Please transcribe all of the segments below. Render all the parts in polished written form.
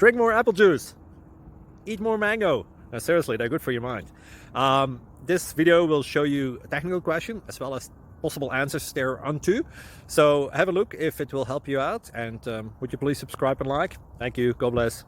drink more apple juice, eat more mango. No, seriously, they're good for your mind. This video will show you a technical question as well as possible answers thereunto. So have a look if it will help you out, and would you please subscribe and like? Thank you. God bless.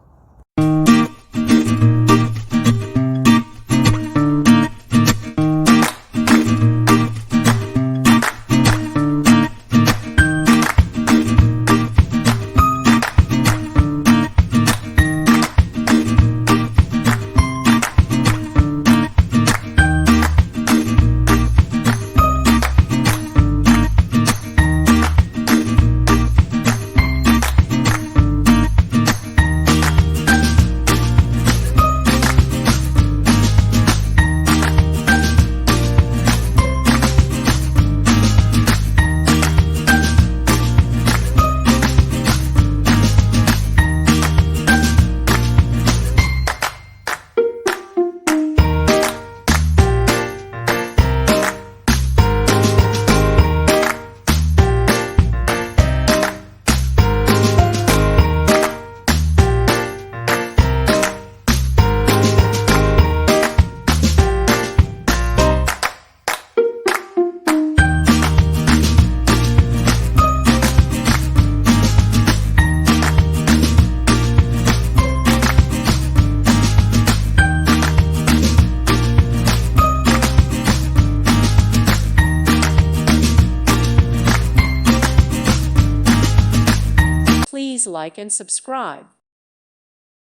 Please like and subscribe.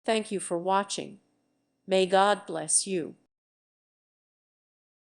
Thank you for watching. May God bless you.